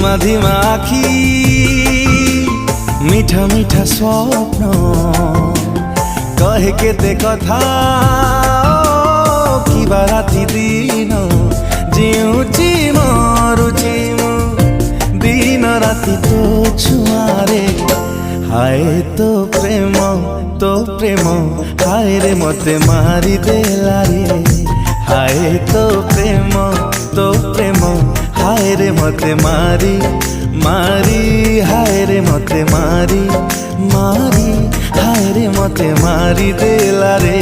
ধিমা ধিমা আখি মিঠা মিঠা স্বপ্ন কহে কেতে কথা কিবা রাতি দিন জিউছি মরুছি মু দিন রাতি তো ছুঁয়ারে হায় তো প্রেম হায় রে মতে মারি দেলা রে হায় তো প্রেম হায় রে মতে মারি হায় রে মতে মারি হায় রে মতে মারি দেলা রে।